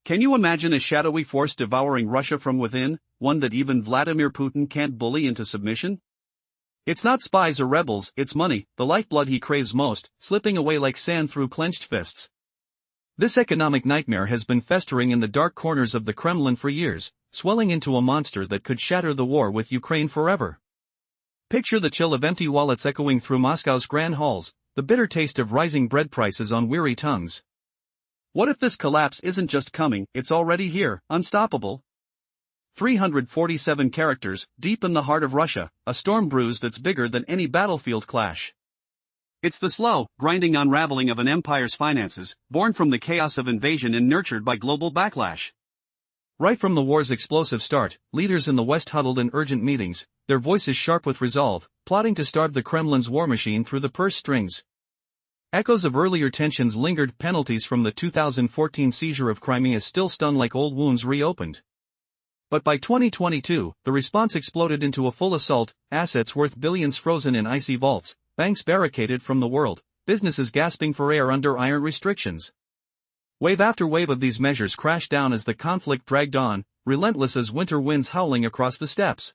Can you imagine a shadowy force devouring Russia from within, one that even Vladimir Putin can't bully into submission? It's not spies or rebels, it's money, the lifeblood he craves most, slipping away like sand through clenched fists. This economic nightmare has been festering in the dark corners of the Kremlin for years, swelling into a monster that could shatter the war with Ukraine forever. Picture the chill of empty wallets echoing through Moscow's grand halls, the bitter taste of rising bread prices on weary tongues. What if this collapse isn't just coming, it's already here, unstoppable? 347 characters, deep in the heart of Russia, a storm brews that's bigger than any battlefield clash. It's the slow, grinding unraveling of an empire's finances, born from the chaos of invasion and nurtured by global backlash. Right from the war's explosive start, leaders in the West huddled in urgent meetings, their voices sharp with resolve, plotting to starve the Kremlin's war machine through the purse strings. Echoes of earlier tensions lingered, penalties from the 2014 seizure of Crimea still stun like old wounds reopened. But by 2022, the response exploded into a full assault, assets worth billions frozen in icy vaults, banks barricaded from the world, businesses gasping for air under iron restrictions. Wave after wave of these measures crashed down as the conflict dragged on, relentless as winter winds howling across the steppes.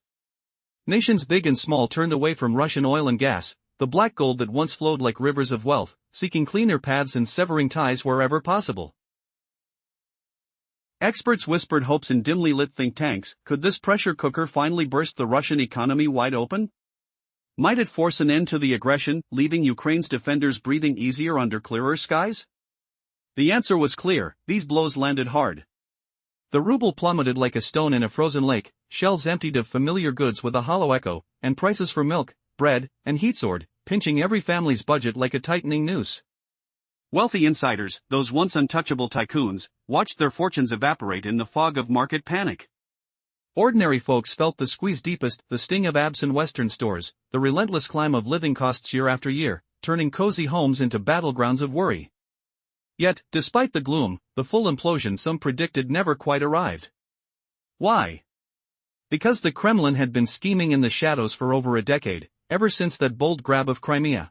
Nations big and small turned away from Russian oil and gas, the black gold that once flowed like rivers of wealth, seeking cleaner paths and severing ties wherever possible. Experts whispered hopes in dimly lit think tanks. Could this pressure cooker finally burst the Russian economy wide open? Might it force an end to the aggression, leaving Ukraine's defenders breathing easier under clearer skies? The answer was clear, these blows landed hard. The ruble plummeted like a stone in a frozen lake, shelves emptied of familiar goods with a hollow echo, and prices for milk, bread, and heat soared, pinching every family's budget like a tightening noose. Wealthy insiders, those once untouchable tycoons, watched their fortunes evaporate in the fog of market panic. Ordinary folks felt the squeeze deepest, the sting of absent Western stores, the relentless climb of living costs year after year, turning cozy homes into battlegrounds of worry. Yet, despite the gloom, the full implosion some predicted never quite arrived. Why? Because the Kremlin had been scheming in the shadows for over a decade, ever since that bold grab of Crimea.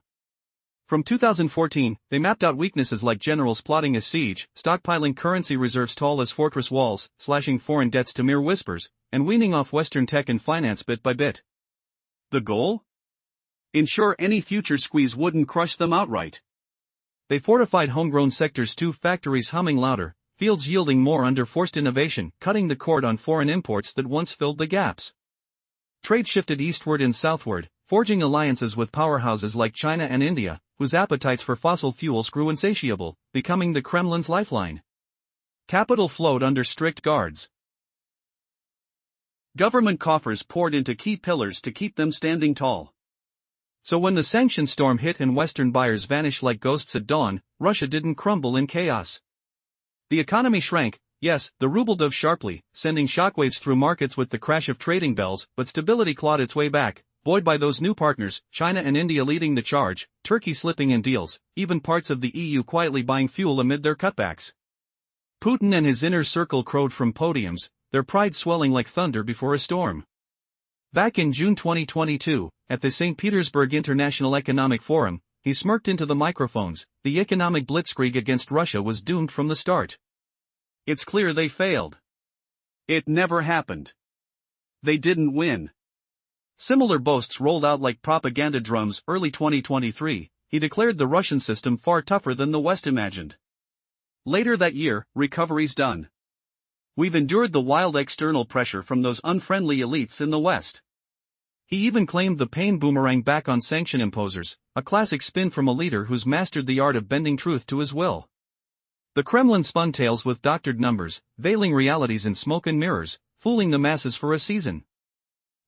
From 2014, they mapped out weaknesses like generals plotting a siege, stockpiling currency reserves tall as fortress walls, slashing foreign debts to mere whispers, and weaning off Western tech and finance bit by bit. The goal? Ensure any future squeeze wouldn't crush them outright. They fortified homegrown sectors too, factories humming louder, fields yielding more under forced innovation, cutting the cord on foreign imports that once filled the gaps. Trade shifted eastward and southward, forging alliances with powerhouses like China and India, whose appetites for fossil fuels grew insatiable, becoming the Kremlin's lifeline. Capital flowed under strict guards. Government coffers poured into key pillars to keep them standing tall. So when the sanctions storm hit and Western buyers vanished like ghosts at dawn, Russia didn't crumble in chaos. The economy shrank, yes, the ruble dove sharply, sending shockwaves through markets with the crash of trading bells, but stability clawed its way back, buoyed by those new partners, China and India leading the charge, Turkey slipping in deals, even parts of the EU quietly buying fuel amid their cutbacks. Putin and his inner circle crowed from podiums, their pride swelling like thunder before a storm. Back in June 2022, at the St. Petersburg International Economic Forum, he smirked into the microphones. The economic blitzkrieg against Russia was doomed from the start. It's clear they failed. It never happened. They didn't win. Similar boasts rolled out like propaganda drums. Early 2023, he declared the Russian system far tougher than the West imagined. Later that year, recovery's done. We've endured the wild external pressure from those unfriendly elites in the West. He even claimed the pain boomerang back on sanction imposers, a classic spin from a leader who's mastered the art of bending truth to his will. The Kremlin spun tales with doctored numbers, veiling realities in smoke and mirrors, fooling the masses for a season.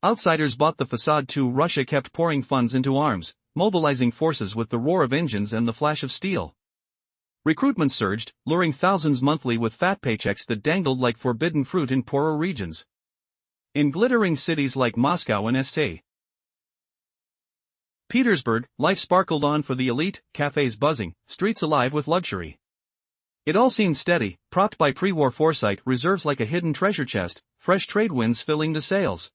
Outsiders bought the facade too. Russia kept pouring funds into arms, mobilizing forces with the roar of engines and the flash of steel. Recruitment surged, luring thousands monthly with fat paychecks that dangled like forbidden fruit in poorer regions. In glittering cities like Moscow and St. Petersburg, life sparkled on for the elite, cafes buzzing, streets alive with luxury. It all seemed steady, propped by pre-war foresight, reserves like a hidden treasure chest, fresh trade winds filling the sails.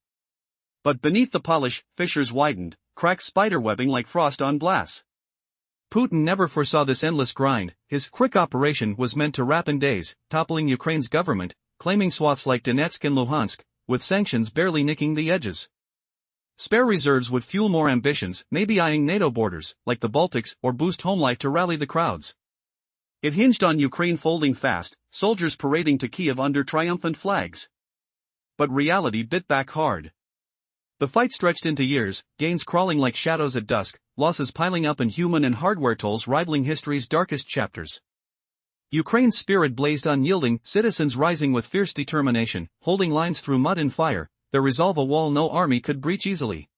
But beneath the polish, fissures widened, cracks spiderwebbing like frost on glass. Putin never foresaw this endless grind. His quick operation was meant to wrap in days, toppling Ukraine's government, claiming swaths like Donetsk and Luhansk, with sanctions barely nicking the edges. Spare reserves would fuel more ambitions, maybe eyeing NATO borders, like the Baltics, or boost home life to rally the crowds. It hinged on Ukraine folding fast, soldiers parading to Kiev under triumphant flags. But reality bit back hard. The fight stretched into years, gains crawling like shadows at dusk, losses piling up and human and hardware tolls rivaling history's darkest chapters. Ukraine's spirit blazed unyielding, citizens rising with fierce determination, holding lines through mud and fire, their resolve a wall no army could breach easily.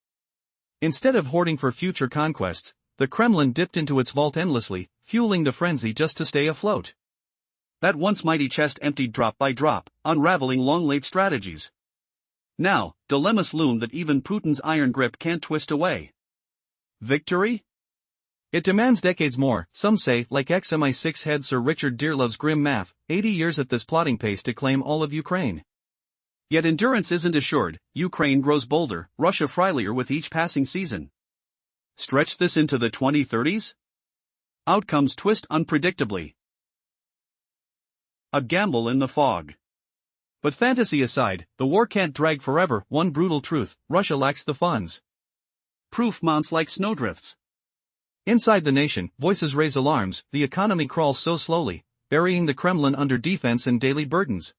Instead of hoarding for future conquests, the Kremlin dipped into its vault endlessly, fueling the frenzy just to stay afloat. That once mighty chest emptied drop by drop, unraveling long-laid strategies. Now, dilemmas loom that even Putin's iron grip can't twist away. Victory? It demands decades more, some say, like ex-MI6 head Sir Richard Dearlove's grim math, 80 years at this plotting pace to claim all of Ukraine. Yet endurance isn't assured, Ukraine grows bolder, Russia frilier with each passing season. Stretch this into the 2030s? Outcomes twist unpredictably. A gamble in the fog. But fantasy aside, the war can't drag forever. One brutal truth, Russia lacks the funds. Proof mounts like snowdrifts. Inside the nation, voices raise alarms, the economy crawls so slowly, burying the Kremlin under defense and daily burdens.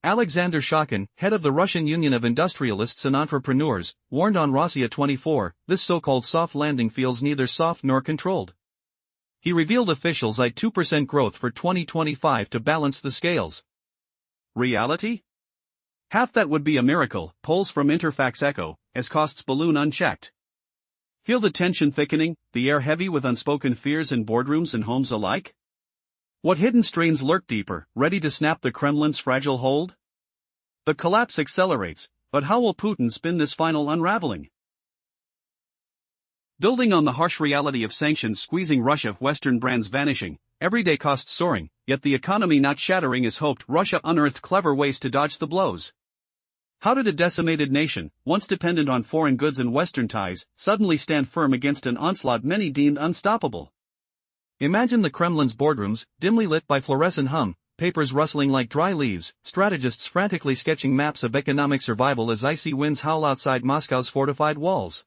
Alexander Shokin, head of the Russian Union of Industrialists and Entrepreneurs, warned on Rossiya 24, this so-called soft landing feels neither soft nor controlled. He revealed officials eyed 2% growth for 2025 to balance the scales. Reality? Half that would be a miracle, polls from Interfax echo, as costs balloon unchecked. Feel the tension thickening, the air heavy with unspoken fears in boardrooms and homes alike? What hidden strains lurk deeper, ready to snap the Kremlin's fragile hold? The collapse accelerates, but how will Putin spin this final unraveling? Building on the harsh reality of sanctions squeezing Russia, Western brands vanishing, everyday costs soaring, yet the economy not shattering as hoped, Russia unearthed clever ways to dodge the blows. How did a decimated nation, once dependent on foreign goods and Western ties, suddenly stand firm against an onslaught many deemed unstoppable? Imagine the Kremlin's boardrooms, dimly lit by fluorescent hum, papers rustling like dry leaves, strategists frantically sketching maps of economic survival as icy winds howl outside Moscow's fortified walls.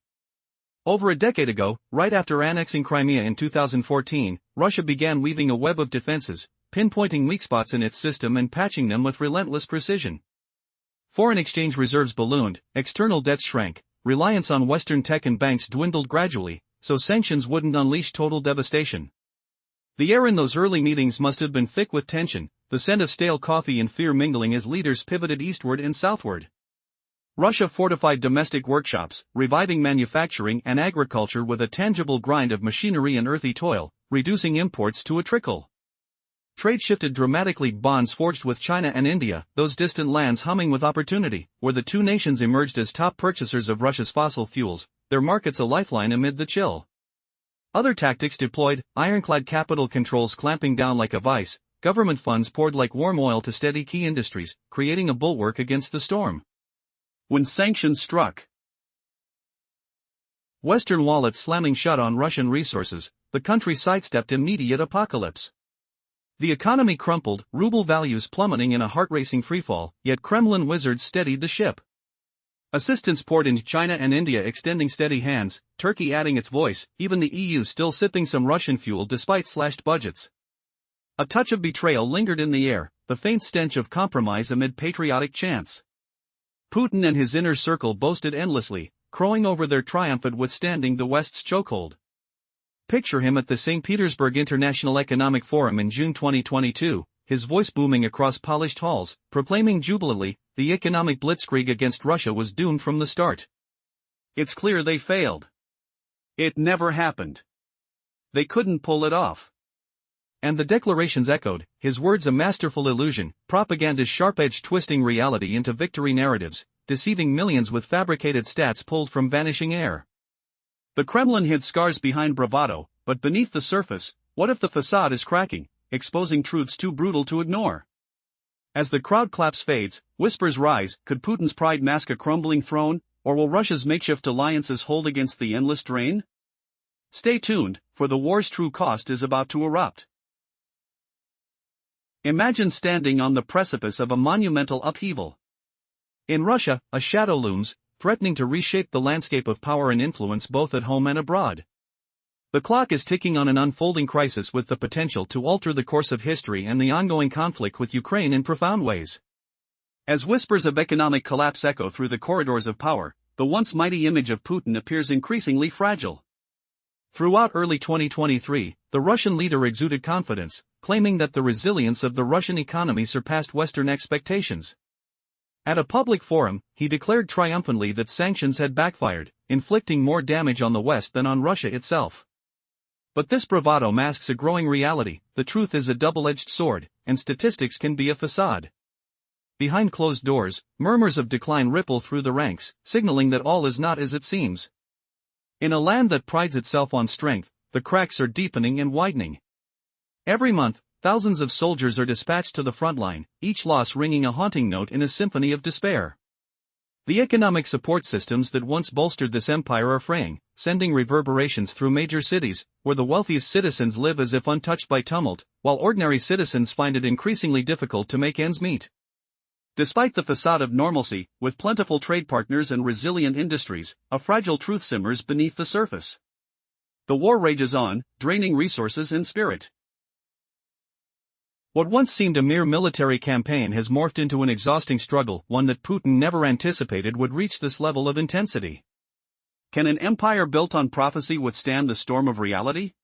Over a decade ago, right after annexing Crimea in 2014, Russia began weaving a web of defenses, pinpointing weak spots in its system and patching them with relentless precision. Foreign exchange reserves ballooned, external debts shrank, reliance on Western tech and banks dwindled gradually, so sanctions wouldn't unleash total devastation. The air in those early meetings must have been thick with tension, the scent of stale coffee and fear mingling as leaders pivoted eastward and southward. Russia fortified domestic workshops, reviving manufacturing and agriculture with a tangible grind of machinery and earthy toil, reducing imports to a trickle. Trade shifted dramatically, bonds forged with China and India, those distant lands humming with opportunity, where the two nations emerged as top purchasers of Russia's fossil fuels, their markets a lifeline amid the chill. Other tactics deployed, ironclad capital controls clamping down like a vice, government funds poured like warm oil to steady key industries, creating a bulwark against the storm. When sanctions struck, Western wallets slamming shut on Russian resources, the country sidestepped immediate apocalypse. The economy crumpled, ruble values plummeting in a heart-racing freefall, yet Kremlin wizards steadied the ship. Assistance poured into China and India extending steady hands, Turkey adding its voice, even the EU still sipping some Russian fuel despite slashed budgets. A touch of betrayal lingered in the air, the faint stench of compromise amid patriotic chants. Putin and his inner circle boasted endlessly, crowing over their triumph at withstanding the West's chokehold. Picture him at the St. Petersburg International Economic Forum in June 2022, his voice booming across polished halls, proclaiming jubilantly, the economic blitzkrieg against Russia was doomed from the start. It's clear they failed. It never happened. They couldn't pull it off. And the declarations echoed, his words a masterful illusion, propaganda's sharp-edged twisting reality into victory narratives, deceiving millions with fabricated stats pulled from vanishing air. The Kremlin hid scars behind bravado, but beneath the surface, what if the facade is cracking, exposing truths too brutal to ignore? As the crowd claps fades, whispers rise, could Putin's pride mask a crumbling throne, or will Russia's makeshift alliances hold against the endless drain? Stay tuned, for the war's true cost is about to erupt. Imagine standing on the precipice of a monumental upheaval. In Russia, a shadow looms, threatening to reshape the landscape of power and influence both at home and abroad. The clock is ticking on an unfolding crisis with the potential to alter the course of history and the ongoing conflict with Ukraine in profound ways. As whispers of economic collapse echo through the corridors of power, the once mighty image of Putin appears increasingly fragile. Throughout early 2023, the Russian leader exuded confidence, claiming that the resilience of the Russian economy surpassed Western expectations. At a public forum, he declared triumphantly that sanctions had backfired, inflicting more damage on the West than on Russia itself. But this bravado masks a growing reality. The truth is a double-edged sword, and statistics can be a facade. Behind closed doors, murmurs of decline ripple through the ranks, signaling that all is not as it seems. In a land that prides itself on strength, the cracks are deepening and widening. Every month, thousands of soldiers are dispatched to the front line, each loss ringing a haunting note in a symphony of despair. The economic support systems that once bolstered this empire are fraying, sending reverberations through major cities, where the wealthiest citizens live as if untouched by tumult, while ordinary citizens find it increasingly difficult to make ends meet. Despite the facade of normalcy, with plentiful trade partners and resilient industries, a fragile truth simmers beneath the surface. The war rages on, draining resources and spirit. What once seemed a mere military campaign has morphed into an exhausting struggle, one that Putin never anticipated would reach this level of intensity. Can an empire built on prophecy withstand the storm of reality?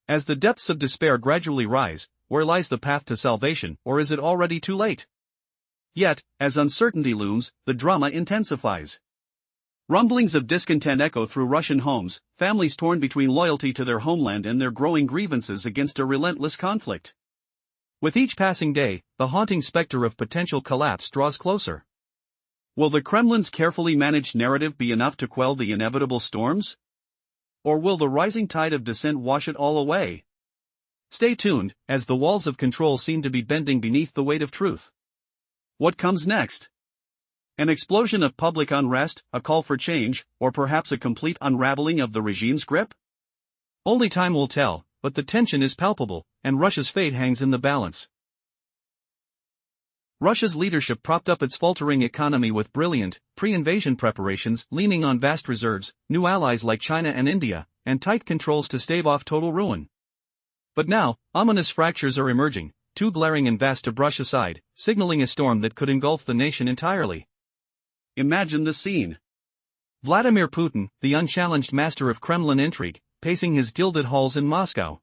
As the depths of despair gradually rise, where lies the path to salvation, or is it already too late? Yet, as uncertainty looms, the drama intensifies. Rumblings of discontent echo through Russian homes, families torn between loyalty to their homeland and their growing grievances against a relentless conflict. With each passing day, the haunting specter of potential collapse draws closer. Will the Kremlin's carefully managed narrative be enough to quell the inevitable storms? Or will the rising tide of dissent wash it all away? Stay tuned, as the walls of control seem to be bending beneath the weight of truth. What comes next? An explosion of public unrest, a call for change, or perhaps a complete unraveling of the regime's grip? Only time will tell, but the tension is palpable, and Russia's fate hangs in the balance. Russia's leadership propped up its faltering economy with brilliant, pre-invasion preparations, leaning on vast reserves, new allies like China and India, and tight controls to stave off total ruin. But now, ominous fractures are emerging, too glaring and vast to brush aside, signaling a storm that could engulf the nation entirely. Imagine the scene. Vladimir Putin, the unchallenged master of Kremlin intrigue, pacing his gilded halls in Moscow.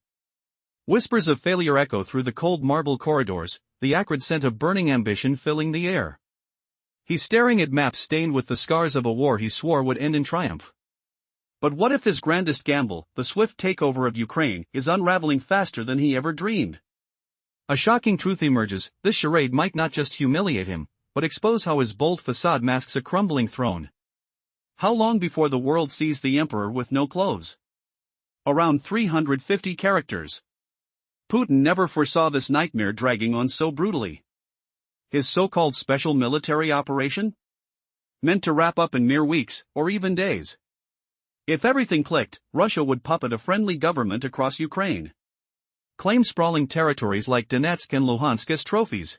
Whispers of failure echo through the cold marble corridors, the acrid scent of burning ambition filling the air. He's staring at maps stained with the scars of a war he swore would end in triumph. But what if his grandest gamble, the swift takeover of Ukraine, is unraveling faster than he ever dreamed? A shocking truth emerges. This charade might not just humiliate him, but expose how his bold facade masks a crumbling throne. How long before the world sees the emperor with no clothes? Around 350 characters. Putin never foresaw this nightmare dragging on so brutally. His so-called special military operation? Meant to wrap up in mere weeks, or even days. If everything clicked, Russia would puppet a friendly government across Ukraine. Claim sprawling territories like Donetsk and Luhansk as trophies.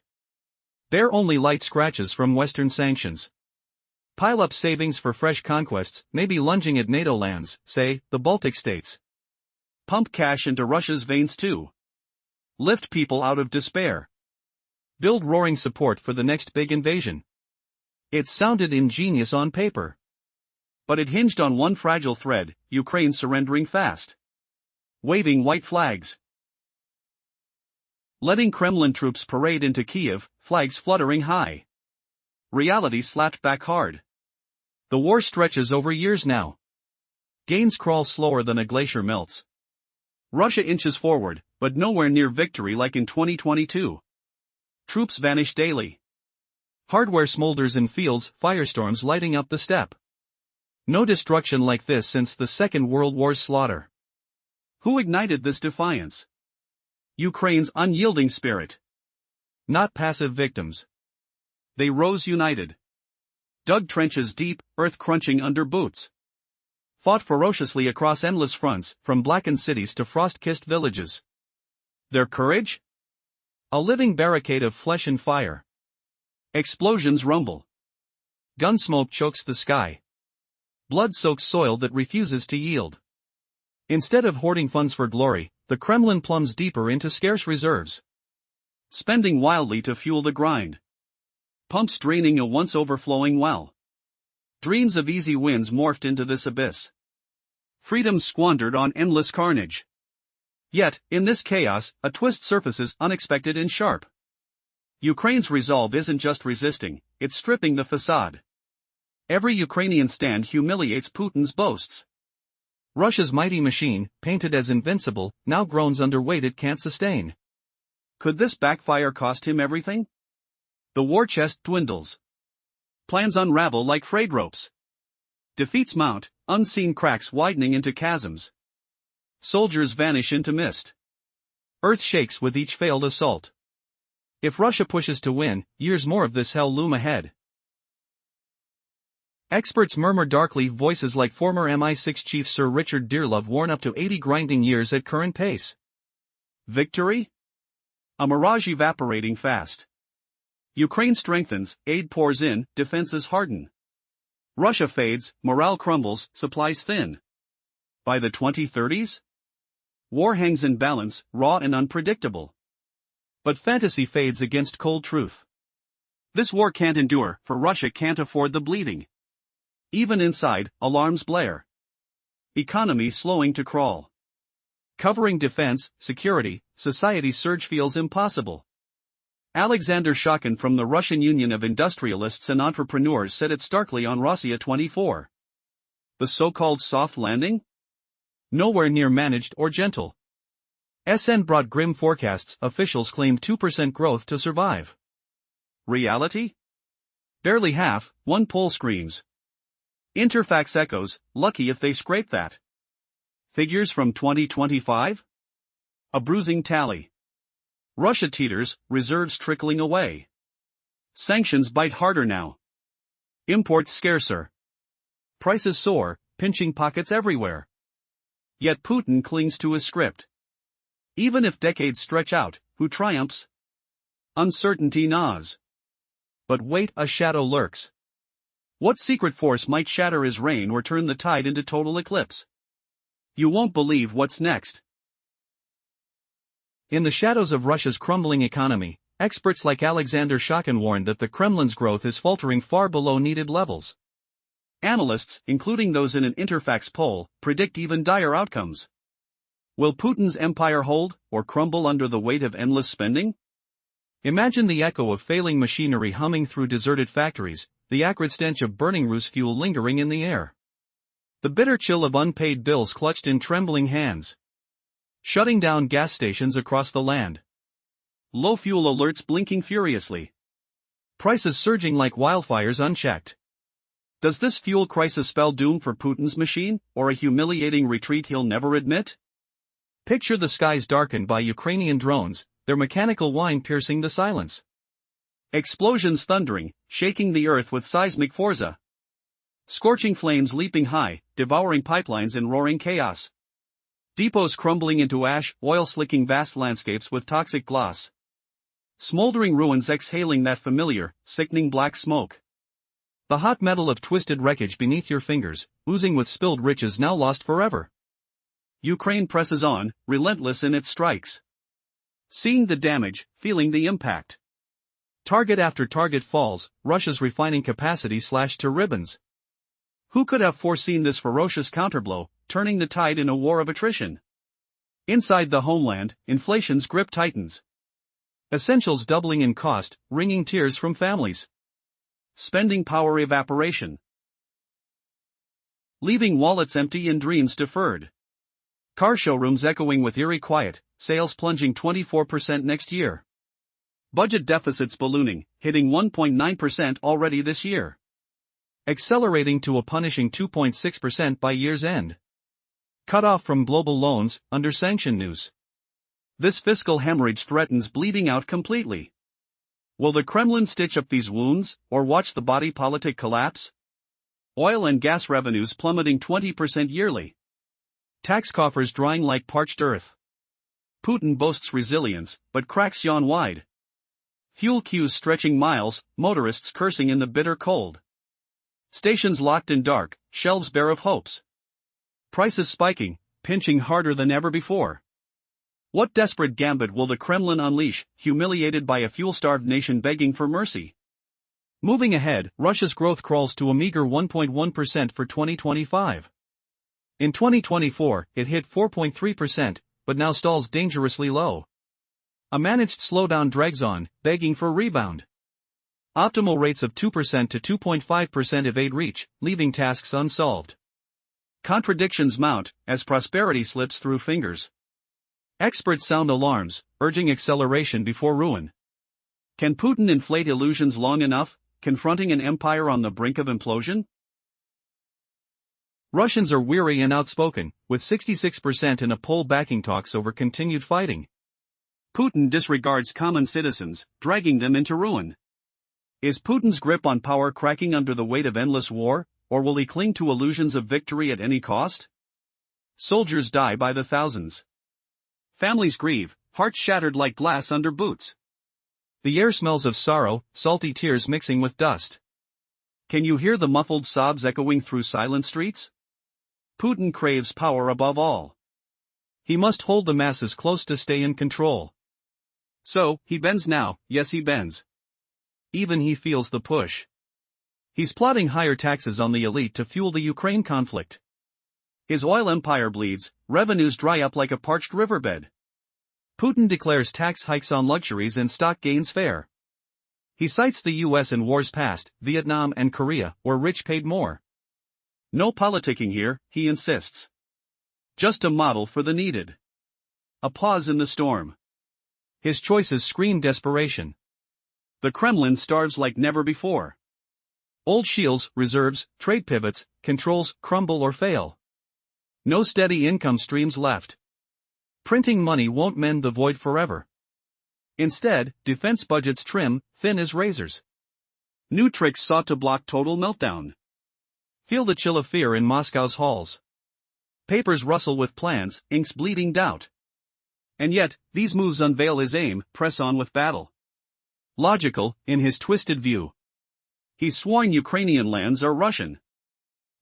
Bear only light scratches from Western sanctions. Pile up savings for fresh conquests, maybe lunging at NATO lands, say, the Baltic states. Pump cash into Russia's veins too. Lift people out of despair. Build roaring support for the next big invasion. It sounded ingenious on paper. But it hinged on one fragile thread: Ukraine surrendering fast. Waving white flags. Letting Kremlin troops parade into Kiev, flags fluttering high. Reality slapped back hard. The war stretches over years now. Gains crawl slower than a glacier melts. Russia inches forward, but nowhere near victory like in 2022. Troops vanish daily. Hardware smolders in fields, firestorms lighting up the steppe. No destruction like this since the Second World War's slaughter. Who ignited this defiance? Ukraine's unyielding spirit. Not passive victims. They rose united. Dug trenches deep, earth crunching under boots. fought ferociously across endless fronts, from blackened cities to frost-kissed villages. Their courage? A living barricade of flesh and fire. Explosions rumble. Gunsmoke chokes the sky. Blood soaks soil that refuses to yield. Instead of hoarding funds for glory, the Kremlin plumbs deeper into scarce reserves, spending wildly to fuel the grind. Pumps draining a once overflowing well. Dreams of easy wins morphed into this abyss. Freedom squandered on endless carnage. Yet, in this chaos, a twist surfaces, unexpected and sharp. Ukraine's resolve isn't just resisting, it's stripping the facade. Every Ukrainian stand humiliates Putin's boasts. Russia's mighty machine, painted as invincible, now groans under weight it can't sustain. Could this backfire cost him everything? The war chest dwindles. Plans unravel like frayed ropes. Defeats mount, unseen cracks widening into chasms. Soldiers vanish into mist. Earth shakes with each failed assault. If Russia pushes to win, years more of this hell loom ahead. Experts murmur darkly, voices like former MI6 chief Sir Richard Dearlove warn up to 80 grinding years at current pace. Victory? A mirage evaporating fast. Ukraine strengthens, aid pours in, defenses harden. Russia fades, morale crumbles, supplies thin. By the 2030s? War hangs in balance, raw and unpredictable. But fantasy fades against cold truth. This war can't endure, for Russia can't afford the bleeding. Even inside, alarms blare. Economy slowing to crawl. Covering defense, security, society's surge feels impossible. Alexander Shakin from the Russian Union of Industrialists and Entrepreneurs said it starkly on Rossiya 24. The so-called soft landing? Nowhere near managed or gentle. SN brought grim forecasts, officials claim 2% growth to survive. Reality? Barely half, one poll screams. Interfax echoes, lucky if they scrape that. Figures from 2025? A bruising tally. Russia teeters, reserves trickling away. Sanctions bite harder now. Imports scarcer. Prices soar, pinching pockets everywhere. Yet Putin clings to his script. Even if decades stretch out, who triumphs? Uncertainty gnaws. But wait, a shadow lurks. What secret force might shatter his reign or turn the tide into total eclipse? You won't believe what's next. In the shadows of Russia's crumbling economy, experts like Alexander Shakin warn that the Kremlin's growth is faltering far below needed levels. Analysts, including those in an Interfax poll, predict even dire outcomes. Will Putin's empire hold, or crumble under the weight of endless spending? Imagine the echo of failing machinery humming through deserted factories, the acrid stench of burning Rus fuel lingering in the air. The bitter chill of unpaid bills clutched in trembling hands. Shutting down gas stations across the land. Low fuel alerts blinking furiously. Prices surging like wildfires unchecked. Does this fuel crisis spell doom for Putin's machine, or a humiliating retreat he'll never admit? Picture the skies darkened by Ukrainian drones, their mechanical whine piercing the silence. Explosions thundering, shaking the earth with seismic forza. Scorching flames leaping high, devouring pipelines in roaring chaos. Depots crumbling into ash, oil slicking vast landscapes with toxic gloss. Smoldering ruins exhaling that familiar, sickening black smoke. The hot metal of twisted wreckage beneath your fingers, oozing with spilled riches now lost forever. Ukraine presses on, relentless in its strikes. Seeing the damage, feeling the impact. Target after target falls, Russia's refining capacity slashed to ribbons. Who could have foreseen this ferocious counterblow, turning the tide in a war of attrition? Inside the homeland, inflation's grip tightens. Essentials doubling in cost, wringing tears from families. Spending power evaporation. Leaving wallets empty and dreams deferred. Car showrooms echoing with eerie quiet, sales plunging 24% next year. Budget deficits ballooning, hitting 1.9% already this year. Accelerating to a punishing 2.6% by year's end. Cut off from global loans, under sanction news. This fiscal hemorrhage threatens bleeding out completely. Will the Kremlin stitch up these wounds, or watch the body politic collapse? Oil and gas revenues plummeting 20% yearly. Tax coffers drying like parched earth. Putin boasts resilience, but cracks yawn wide. Fuel queues stretching miles, motorists cursing in the bitter cold. Stations locked in dark, shelves bare of hopes. Prices spiking, pinching harder than ever before. What desperate gambit will the Kremlin unleash, humiliated by a fuel-starved nation begging for mercy? Moving ahead, Russia's growth crawls to a meager 1.1% for 2025. In 2024, it hit 4.3%, but now stalls dangerously low. A managed slowdown drags on, begging for rebound. Optimal rates of 2% to 2.5% evade reach, leaving tasks unsolved. Contradictions mount, as prosperity slips through fingers. Experts sound alarms, urging acceleration before ruin. Can Putin inflate illusions long enough, confronting an empire on the brink of implosion? Russians are weary and outspoken, with 66% in a poll backing talks over continued fighting. Putin disregards common citizens, dragging them into ruin. Is Putin's grip on power cracking under the weight of endless war, or will he cling to illusions of victory at any cost? Soldiers die by the thousands. Families grieve, hearts shattered like glass under boots. The air smells of sorrow, salty tears mixing with dust. Can you hear the muffled sobs echoing through silent streets? Putin craves power above all. He must hold the masses close to stay in control. So, he bends now, yes he bends. Even he feels the push. He's plotting higher taxes on the elite to fuel the Ukraine conflict. His oil empire bleeds, revenues dry up like a parched riverbed. Putin declares tax hikes on luxuries and stock gains fair. He cites the US in wars past, Vietnam and Korea, where rich paid more. No politicking here, he insists. Just a model for the needed. A pause in the storm. His choices scream desperation. The Kremlin starves like never before. Old shields, reserves, trade pivots, controls crumble or fail. No steady income streams left. Printing money won't mend the void forever. Instead, defense budgets trim, thin as razors. New tricks sought to block total meltdown. Feel the chill of fear in Moscow's halls. Papers rustle with plans, inks bleeding doubt. And yet, these moves unveil his aim, press on with battle. Logical, in his twisted view. He's sworn Ukrainian lands are Russian.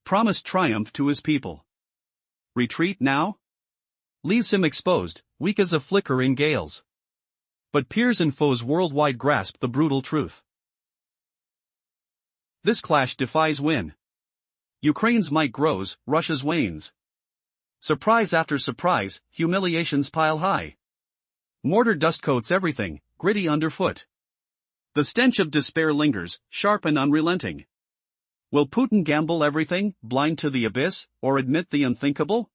Promised triumph to his people. Retreat now? Leaves him exposed, weak as a flicker in gales. But peers and foes worldwide grasp the brutal truth. This clash defies win. Ukraine's might grows, Russia's wanes. Surprise after surprise, humiliations pile high. Mortar dust coats everything, gritty underfoot. The stench of despair lingers, sharp and unrelenting. Will Putin gamble everything, blind to the abyss, or admit the unthinkable?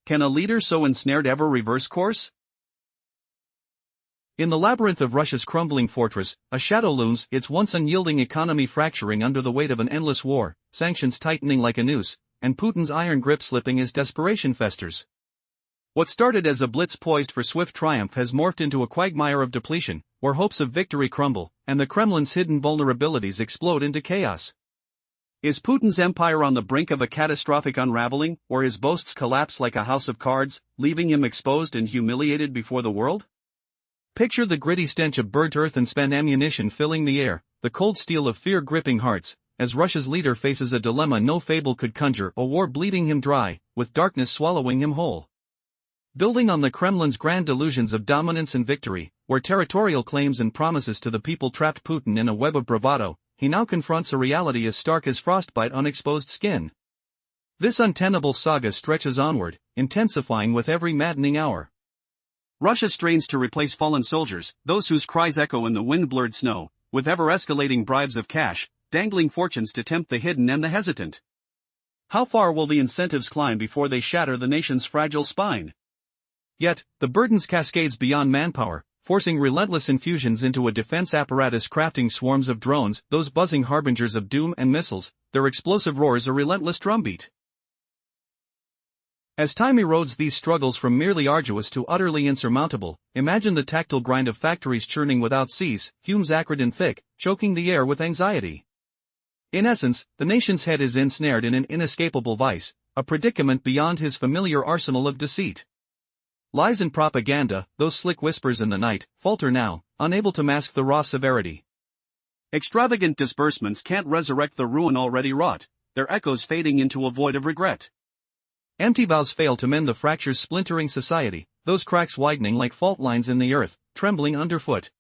Can a leader so ensnared ever reverse course? In the labyrinth of Russia's crumbling fortress, a shadow looms, its once unyielding economy fracturing under the weight of an endless war, sanctions tightening like a noose, and Putin's iron grip slipping as desperation festers. What started as a blitz poised for swift triumph has morphed into a quagmire of depletion, where hopes of victory crumble, and the Kremlin's hidden vulnerabilities explode into chaos. Is Putin's empire on the brink of a catastrophic unraveling, or his boasts collapse like a house of cards, leaving him exposed and humiliated before the world? Picture the gritty stench of burnt earth and spent ammunition filling the air, the cold steel of fear gripping hearts, as Russia's leader faces a dilemma no fable could conjure, a war bleeding him dry, with darkness swallowing him whole. Building on the Kremlin's grand illusions of dominance and victory, where territorial claims and promises to the people trapped Putin in a web of bravado, he now confronts a reality as stark as frostbite on exposed skin. This untenable saga stretches onward, intensifying with every maddening hour. Russia strains to replace fallen soldiers, those whose cries echo in the wind-blurred snow, with ever-escalating bribes of cash, dangling fortunes to tempt the hidden and the hesitant. How far will the incentives climb before they shatter the nation's fragile spine? Yet, the burdens cascades beyond manpower, forcing relentless infusions into a defense apparatus crafting swarms of drones, those buzzing harbingers of doom and missiles, their explosive roars a relentless drumbeat. As time erodes these struggles from merely arduous to utterly insurmountable, imagine the tactile grind of factories churning without cease, fumes acrid and thick, choking the air with anxiety. In essence, the nation's head is ensnared in an inescapable vice, a predicament beyond his familiar arsenal of deceit. Lies and propaganda, those slick whispers in the night, falter now, unable to mask the raw severity. Extravagant disbursements can't resurrect the ruin already wrought, their echoes fading into a void of regret. Empty vows fail to mend the fractures splintering society, those cracks widening like fault lines in the earth, trembling underfoot.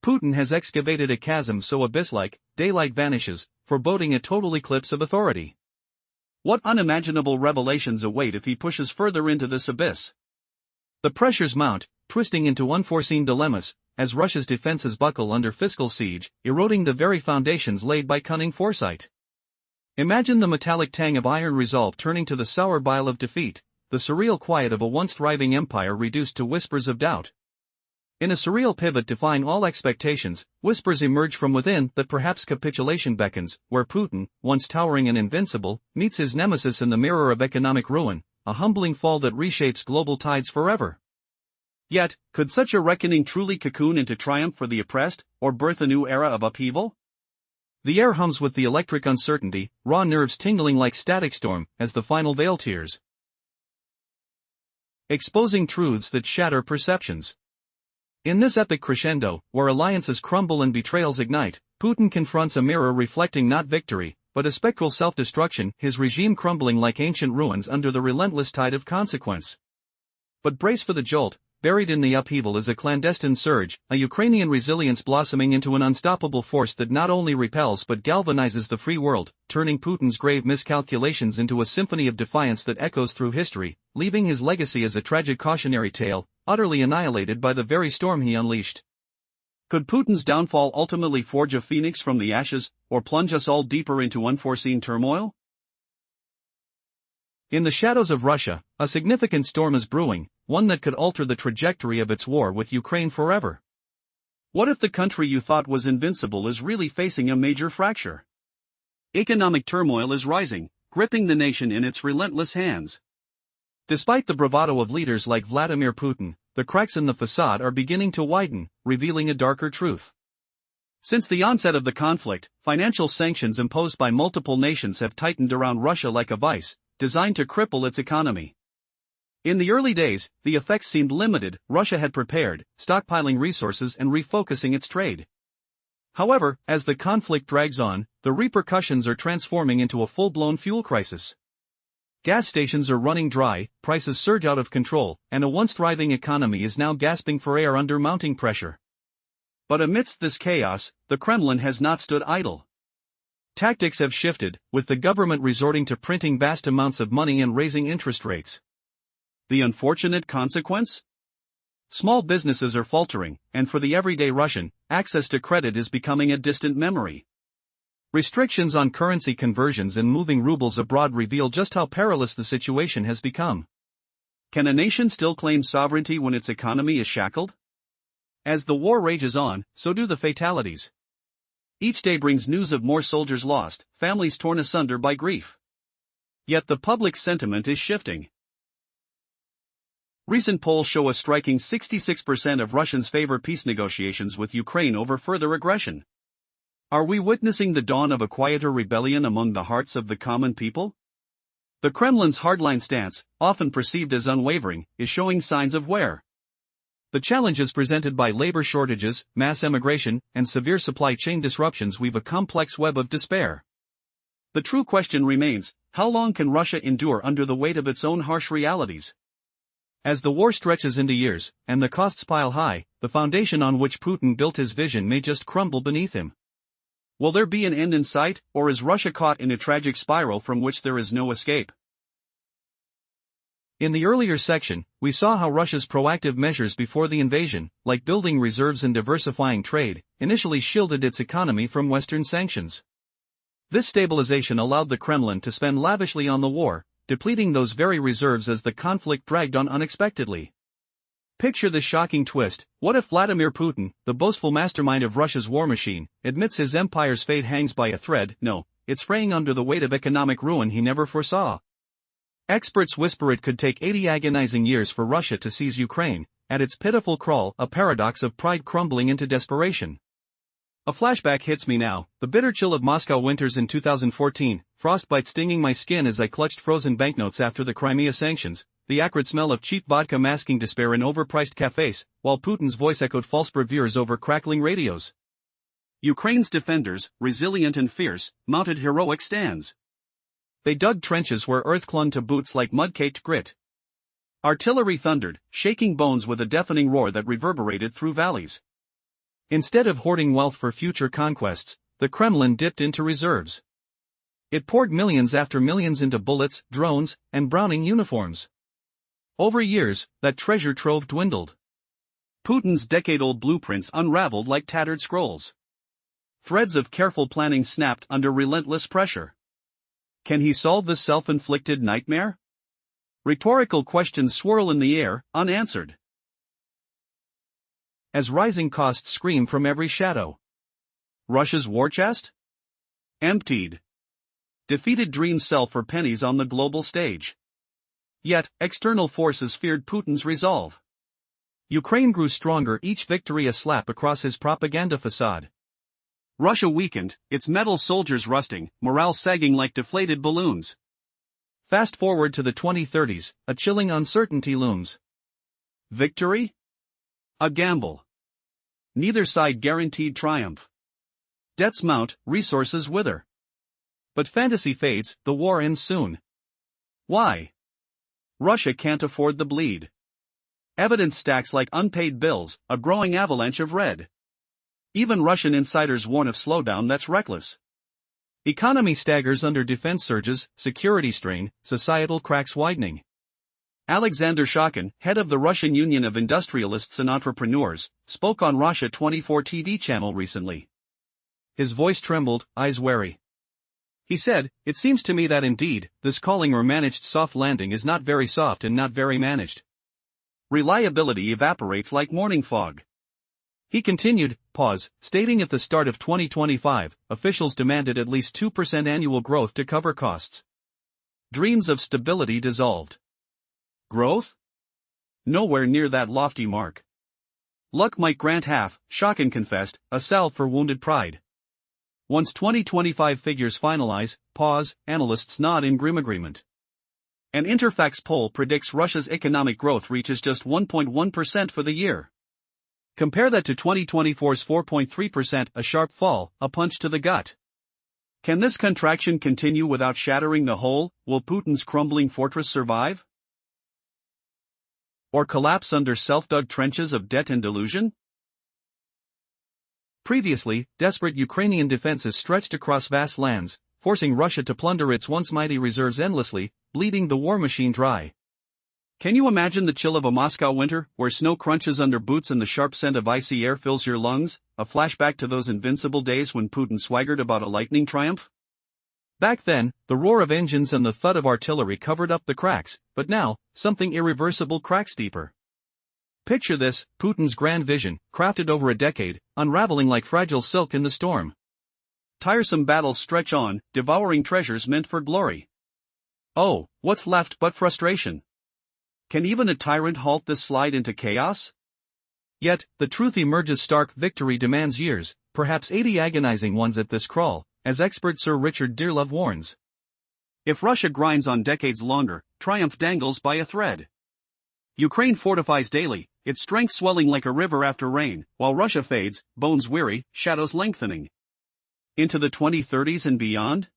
Putin has excavated a chasm so abyss-like, daylight vanishes, foreboding a total eclipse of authority. What unimaginable revelations await if he pushes further into this abyss? The pressures mount, twisting into unforeseen dilemmas, as Russia's defenses buckle under fiscal siege, eroding the very foundations laid by cunning foresight. Imagine the metallic tang of iron resolve turning to the sour bile of defeat, the surreal quiet of a once thriving empire reduced to whispers of doubt. In a surreal pivot defying all expectations, whispers emerge from within that perhaps capitulation beckons, where Putin, once towering and invincible, meets his nemesis in the mirror of economic ruin, a humbling fall that reshapes global tides forever. Yet, could such a reckoning truly cocoon into triumph for the oppressed, or birth a new era of upheaval? The air hums with the electric uncertainty, raw nerves tingling like static storm, as the final veil tears. Exposing truths that shatter perceptions. In this epic crescendo, where alliances crumble and betrayals ignite, Putin confronts a mirror reflecting not victory, but a spectral self-destruction, his regime crumbling like ancient ruins under the relentless tide of consequence. But brace for the jolt. Buried in the upheaval is a clandestine surge, a Ukrainian resilience blossoming into an unstoppable force that not only repels but galvanizes the free world, turning Putin's grave miscalculations into a symphony of defiance that echoes through history, leaving his legacy as a tragic cautionary tale, utterly annihilated by the very storm he unleashed. Could Putin's downfall ultimately forge a phoenix from the ashes, or plunge us all deeper into unforeseen turmoil? In the shadows of Russia, a significant storm is brewing, one that could alter the trajectory of its war with Ukraine forever. What if the country you thought was invincible is really facing a major fracture? Economic turmoil is rising, gripping the nation in its relentless hands. Despite the bravado of leaders like Vladimir Putin, the cracks in the facade are beginning to widen, revealing a darker truth. Since the onset of the conflict, financial sanctions imposed by multiple nations have tightened around Russia like a vice, designed to cripple its economy. In the early days, the effects seemed limited. Russia had prepared, stockpiling resources and refocusing its trade. However, as the conflict drags on, the repercussions are transforming into a full-blown fuel crisis. Gas stations are running dry, prices surge out of control, and a once thriving economy is now gasping for air under mounting pressure. But amidst this chaos, the Kremlin has not stood idle. Tactics have shifted, with the government resorting to printing vast amounts of money and raising interest rates. The unfortunate consequence? Small businesses are faltering, and for the everyday Russian, access to credit is becoming a distant memory. Restrictions on currency conversions and moving rubles abroad reveal just how perilous the situation has become. Can a nation still claim sovereignty when its economy is shackled? As the war rages on, so do the fatalities. Each day brings news of more soldiers lost, families torn asunder by grief. Yet the public sentiment is shifting. Recent polls show a striking 66% of Russians favor peace negotiations with Ukraine over further aggression. Are we witnessing the dawn of a quieter rebellion among the hearts of the common people? The Kremlin's hardline stance, often perceived as unwavering, is showing signs of wear. The challenges presented by labor shortages, mass emigration, and severe supply chain disruptions weave a complex web of despair. The true question remains, how long can Russia endure under the weight of its own harsh realities? As the war stretches into years, and the costs pile high, the foundation on which Putin built his vision may just crumble beneath him. Will there be an end in sight, or is Russia caught in a tragic spiral from which there is no escape? In the earlier section, we saw how Russia's proactive measures before the invasion, like building reserves and diversifying trade, initially shielded its economy from Western sanctions. This stabilization allowed the Kremlin to spend lavishly on the war, depleting those very reserves as the conflict dragged on unexpectedly. Picture this shocking twist. What if Vladimir Putin, the boastful mastermind of Russia's war machine, admits his empire's fate hangs by a thread? No, it's fraying under the weight of economic ruin he never foresaw. Experts whisper it could take 80 agonizing years for Russia to seize Ukraine, at its pitiful crawl, a paradox of pride crumbling into desperation. A flashback hits me now, the bitter chill of Moscow winters in 2014, frostbite stinging my skin as I clutched frozen banknotes after the Crimea sanctions, the acrid smell of cheap vodka masking despair in overpriced cafes, while Putin's voice echoed false bravures over crackling radios. Ukraine's defenders, resilient and fierce, mounted heroic stands. They dug trenches where earth clung to boots like mud-caked grit. Artillery thundered, shaking bones with a deafening roar that reverberated through valleys. Instead of hoarding wealth for future conquests, the Kremlin dipped into reserves. It poured millions after millions into bullets, drones, and Browning uniforms. Over years, that treasure trove dwindled. Putin's decade-old blueprints unraveled like tattered scrolls. Threads of careful planning snapped under relentless pressure. Can he solve this self-inflicted nightmare? Rhetorical questions swirl in the air, unanswered. As rising costs scream from every shadow. Russia's war chest? Emptied. Defeated dreams sell for pennies on the global stage. Yet, external forces feared Putin's resolve. Ukraine grew stronger, each victory a slap across his propaganda facade. Russia weakened, its metal soldiers rusting, morale sagging like deflated balloons. Fast forward to the 2030s, a chilling uncertainty looms. Victory? A gamble. Neither side guaranteed triumph. Debts mount, resources wither. But fantasy fades, the war ends soon. Why? Russia can't afford the bleed. Evidence stacks like unpaid bills, a growing avalanche of red. Even Russian insiders warn of slowdown that's reckless. Economy staggers under defense surges, security strain, societal cracks widening. Alexander Shokin, head of the Russian Union of Industrialists and Entrepreneurs, spoke on Russia 24 TV channel recently. His voice trembled, eyes wary. He said, "It seems to me that indeed, this calling or managed soft landing is not very soft and not very managed. Reliability evaporates like morning fog." He continued, stating at the start of 2025, officials demanded at least 2% annual growth to cover costs. Dreams of stability dissolved. Growth? Nowhere near that lofty mark. Luck might grant half, Shokin confessed, a salve for wounded pride. Once 2025 figures finalize, analysts nod in grim agreement. An Interfax poll predicts Russia's economic growth reaches just 1.1% for the year. Compare that to 2024's 4.3%, a sharp fall, a punch to the gut. Can this contraction continue without shattering the whole? Will Putin's crumbling fortress survive? Or collapse under self-dug trenches of debt and delusion? Previously, desperate Ukrainian defenses stretched across vast lands, forcing Russia to plunder its once mighty reserves endlessly, bleeding the war machine dry. Can you imagine the chill of a Moscow winter, where snow crunches under boots and the sharp scent of icy air fills your lungs, a flashback to those invincible days when Putin swaggered about a lightning triumph? Back then, the roar of engines and the thud of artillery covered up the cracks, but now, something irreversible cracks deeper. Picture this, Putin's grand vision, crafted over a decade, unraveling like fragile silk in the storm. Tiresome battles stretch on, devouring treasures meant for glory. Oh, what's left but frustration? Can even a tyrant halt this slide into chaos? Yet, the truth emerges stark: victory demands years, perhaps 80 agonizing ones at this crawl, as expert Sir Richard Dearlove warns. If Russia grinds on decades longer, triumph dangles by a thread. Ukraine fortifies daily, its strength swelling like a river after rain, while Russia fades, bones weary, shadows lengthening. Into the 2030s and beyond?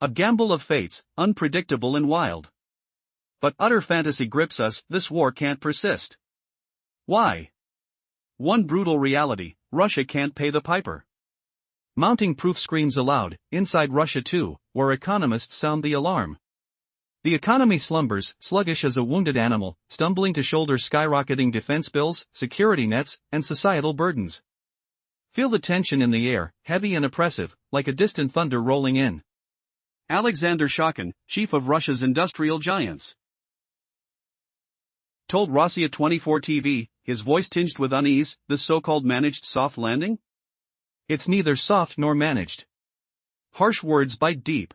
A gamble of fates, unpredictable and wild. But utter fantasy grips us: this war can't persist. Why? One brutal reality: Russia can't pay the piper. Mounting proof screams aloud, inside Russia too, where economists sound the alarm. The economy slumbers, sluggish as a wounded animal, stumbling to shoulder skyrocketing defense bills, security nets, and societal burdens. Feel the tension in the air, heavy and oppressive, like a distant thunder rolling in. Alexander Shokin, chief of Russia's industrial giants, told Rossiya 24 TV, his voice tinged with unease, this so-called managed soft landing? It's neither soft nor managed. Harsh words bite deep.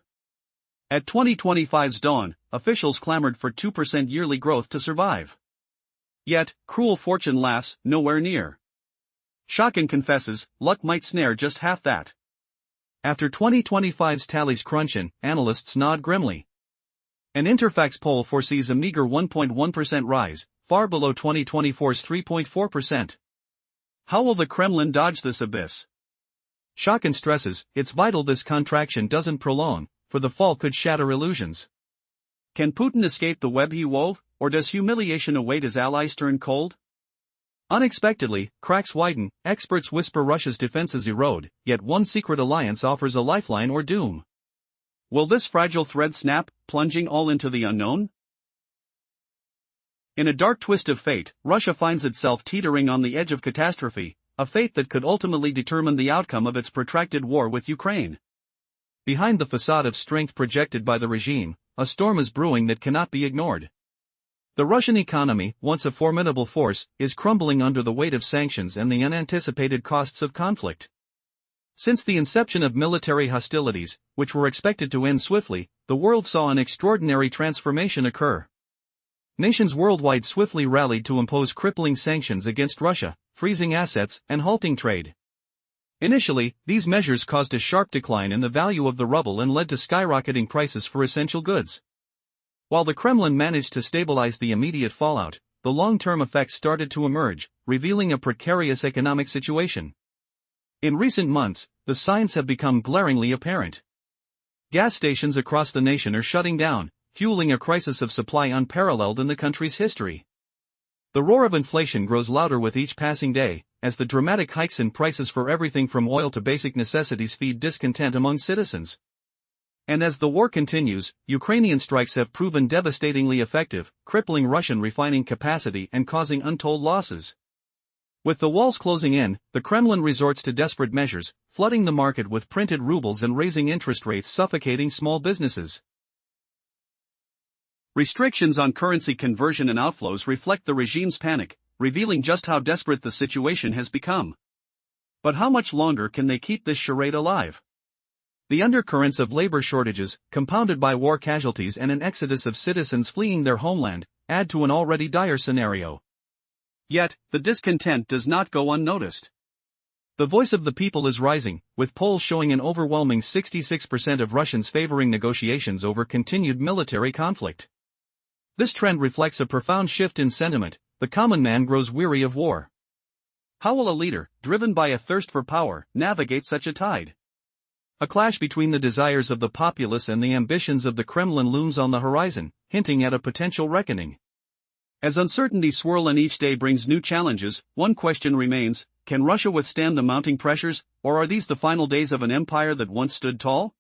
At 2025's dawn, officials clamored for 2% yearly growth to survive. Yet, cruel fortune laughs, nowhere near. Shokin confesses, luck might snare just half that. After 2025's tallies crunch-in, analysts nod grimly. An Interfax poll foresees a meager 1.1% rise, far below 2024's 3.4%. How will the Kremlin dodge this abyss? Shokin stresses, it's vital this contraction doesn't prolong, for the fall could shatter illusions. Can Putin escape the web he wove, or does humiliation await as allies turn cold? Unexpectedly, cracks widen, experts whisper Russia's defenses erode, yet one secret alliance offers a lifeline or doom. Will this fragile thread snap, plunging all into the unknown? In a dark twist of fate, Russia finds itself teetering on the edge of catastrophe, a fate that could ultimately determine the outcome of its protracted war with Ukraine. Behind the facade of strength projected by the regime, a storm is brewing that cannot be ignored. The Russian economy, once a formidable force, is crumbling under the weight of sanctions and the unanticipated costs of conflict. Since the inception of military hostilities, which were expected to end swiftly, the world saw an extraordinary transformation occur. Nations worldwide swiftly rallied to impose crippling sanctions against Russia, freezing assets and halting trade. Initially, these measures caused a sharp decline in the value of the ruble and led to skyrocketing prices for essential goods. While the Kremlin managed to stabilize the immediate fallout, the long-term effects started to emerge, revealing a precarious economic situation. In recent months, the signs have become glaringly apparent. Gas stations across the nation are shutting down, fueling a crisis of supply unparalleled in the country's history. The roar of inflation grows louder with each passing day, as the dramatic hikes in prices for everything from oil to basic necessities feed discontent among citizens. And as the war continues, Ukrainian strikes have proven devastatingly effective, crippling Russian refining capacity and causing untold losses. With the walls closing in, the Kremlin resorts to desperate measures, flooding the market with printed rubles and raising interest rates, suffocating small businesses. Restrictions on currency conversion and outflows reflect the regime's panic, revealing just how desperate the situation has become. But how much longer can they keep this charade alive? The undercurrents of labor shortages, compounded by war casualties and an exodus of citizens fleeing their homeland, add to an already dire scenario. Yet, the discontent does not go unnoticed. The voice of the people is rising, with polls showing an overwhelming 66% of Russians favoring negotiations over continued military conflict. This trend reflects a profound shift in sentiment. The common man grows weary of war. How will a leader, driven by a thirst for power, navigate such a tide? A clash between the desires of the populace and the ambitions of the Kremlin looms on the horizon, hinting at a potential reckoning. As uncertainties swirl and each day brings new challenges, one question remains: can Russia withstand the mounting pressures, or are these the final days of an empire that once stood tall?